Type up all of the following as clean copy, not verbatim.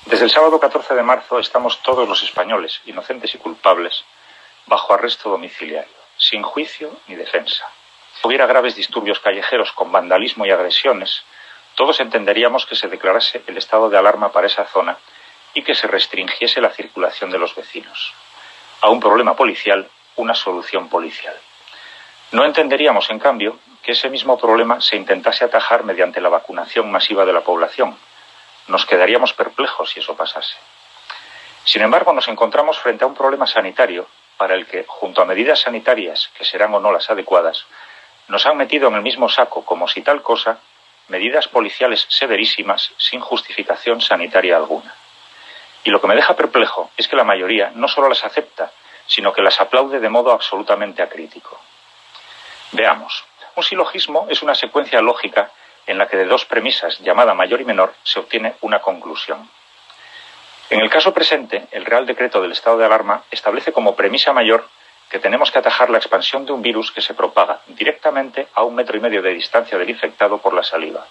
Desde el sábado 14 de marzo estamos todos los españoles, inocentes y culpables, bajo arresto domiciliario, sin juicio ni defensa. Si hubiera graves disturbios callejeros con vandalismo y agresiones, todos entenderíamos que se declarase el estado de alarma para esa zona y que se restringiese la circulación de los vecinos. A un problema policial, una solución policial. No entenderíamos, en cambio, que ese mismo problema se intentase atajar mediante la vacunación masiva de la población. Nos quedaríamos perplejos si eso pasase. Sin embargo, nos encontramos frente a un problema sanitario para el que, junto a medidas sanitarias, que serán o no las adecuadas, nos han metido en el mismo saco, como si tal cosa, medidas policiales severísimas sin justificación sanitaria alguna. Y lo que me deja perplejo es que la mayoría no solo las acepta, sino que las aplaude de modo absolutamente acrítico. Veamos. Un silogismo es una secuencia lógica en la que de dos premisas, llamada mayor y menor, se obtiene una conclusión. En el caso presente, el Real Decreto del estado de alarma establece como premisa mayor que tenemos que atajar la expansión de un virus que se propaga directamente a 1,5 metros de distancia del infectado por la saliva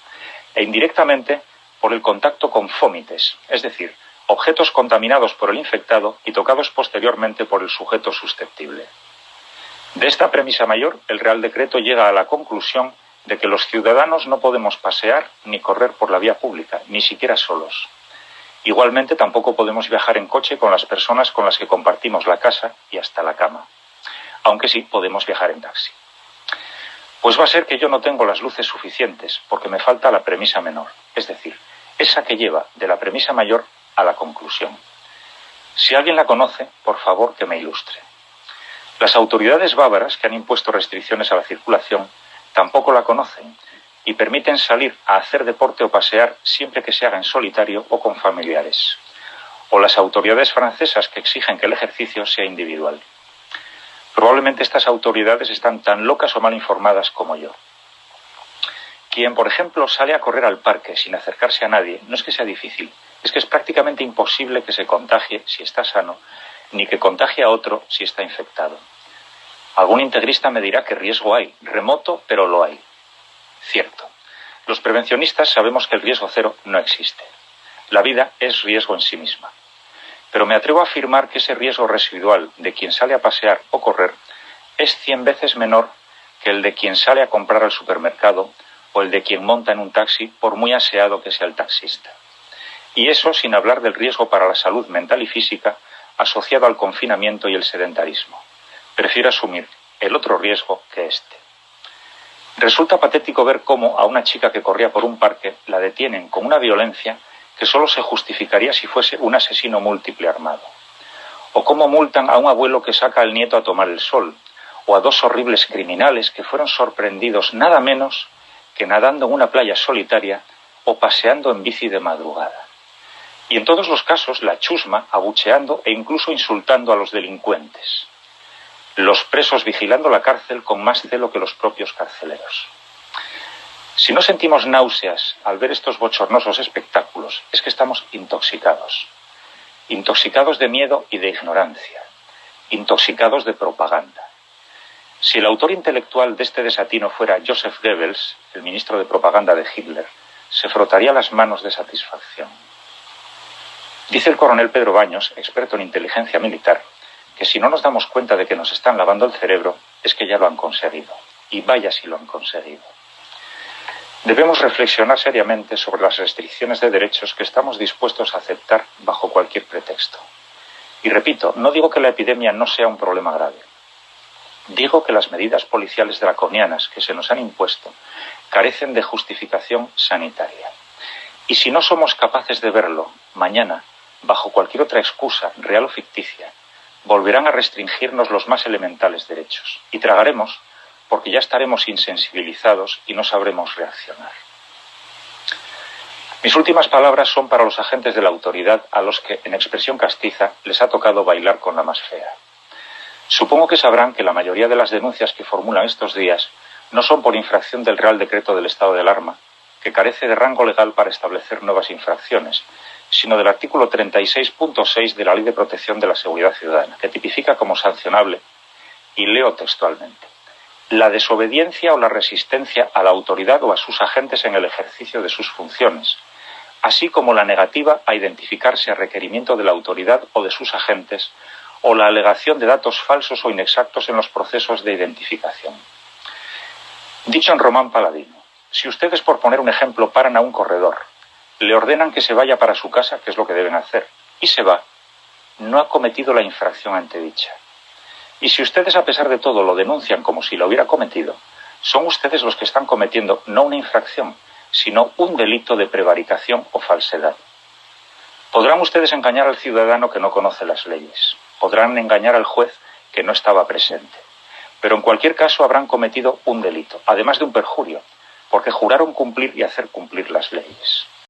e indirectamente por el contacto con fómites, es decir, objetos contaminados por el infectado y tocados posteriormente por el sujeto susceptible. De esta premisa mayor, el Real Decreto llega a la conclusión de que los ciudadanos no podemos pasear ni correr por la vía pública, ni siquiera solos. Igualmente, tampoco podemos viajar en coche con las personas con las que compartimos la casa y hasta la cama. Aunque sí podemos viajar en taxi. Pues va a ser que yo no tengo las luces suficientes, porque me falta la premisa menor, es decir, esa que lleva de la premisa mayor a la conclusión. Si alguien la conoce, por favor que me ilustre. Las autoridades bávaras que han impuesto restricciones a la circulación tampoco la conocen y permiten salir a hacer deporte o pasear siempre que se haga en solitario o con familiares. O las autoridades francesas que exigen que el ejercicio sea individual. Probablemente estas autoridades están tan locas o mal informadas como yo. Quien, por ejemplo, sale a correr al parque sin acercarse a nadie, no es que sea difícil, es que es prácticamente imposible que se contagie si está sano, ni que contagie a otro si está infectado. Algún integrista me dirá que riesgo hay, remoto, pero lo hay. Cierto. Los prevencionistas sabemos que el riesgo cero no existe. La vida es riesgo en sí misma. Pero me atrevo a afirmar que ese riesgo residual de quien sale a pasear o correr es 100 veces menor que el de quien sale a comprar al supermercado o el de quien monta en un taxi, por muy aseado que sea el taxista. Y eso sin hablar del riesgo para la salud mental y física asociado al confinamiento y el sedentarismo. Prefiero asumir el otro riesgo que este. Resulta patético ver cómo a una chica que corría por un parque la detienen con una violencia que solo se justificaría si fuese un asesino múltiple armado. O cómo multan a un abuelo que saca al nieto a tomar el sol, o a dos horribles criminales que fueron sorprendidos nada menos que nadando en una playa solitaria o paseando en bici de madrugada. Y en todos los casos la chusma abucheando e incluso insultando a los delincuentes. Los presos vigilando la cárcel con más celo que los propios carceleros. Si no sentimos náuseas al ver estos bochornosos espectáculos, es que estamos intoxicados. Intoxicados de miedo y de ignorancia. Intoxicados de propaganda. Si el autor intelectual de este desatino fuera Joseph Goebbels, el ministro de propaganda de Hitler, se frotaría las manos de satisfacción. Dice el coronel Pedro Baños, experto en inteligencia militar, que si no nos damos cuenta de que nos están lavando el cerebro, es que ya lo han conseguido. Y vaya si lo han conseguido. Debemos reflexionar seriamente sobre las restricciones de derechos que estamos dispuestos a aceptar bajo cualquier pretexto. Y repito, no digo que la epidemia no sea un problema grave. Digo que las medidas policiales draconianas que se nos han impuesto carecen de justificación sanitaria. Y si no somos capaces de verlo, mañana, bajo cualquier otra excusa, real o ficticia, volverán a restringirnos los más elementales derechos. Y tragaremos porque ya estaremos insensibilizados y no sabremos reaccionar. Mis últimas palabras son para los agentes de la autoridad a los que, en expresión castiza, les ha tocado bailar con la más fea. Supongo que sabrán que la mayoría de las denuncias que formulan estos días no son por infracción del Real Decreto del estado de alarma, que carece de rango legal para establecer nuevas infracciones, sino del artículo 36.6 de la Ley de Protección de la Seguridad Ciudadana, que tipifica como sancionable, y leo textualmente, la desobediencia o la resistencia a la autoridad o a sus agentes en el ejercicio de sus funciones, así como la negativa a identificarse a requerimiento de la autoridad o de sus agentes, o la alegación de datos falsos o inexactos en los procesos de identificación. Dicho en Román Paladino, si ustedes, por poner un ejemplo, paran a un corredor, le ordenan que se vaya para su casa, que es lo que deben hacer, y se va, no ha cometido la infracción antedicha. Y si ustedes, a pesar de todo, lo denuncian como si lo hubiera cometido, son ustedes los que están cometiendo no una infracción, sino un delito de prevaricación o falsedad. Podrán ustedes engañar al ciudadano que no conoce las leyes, podrán engañar al juez que no estaba presente, pero en cualquier caso habrán cometido un delito, además de un perjurio, porque juraron cumplir y hacer cumplir las leyes.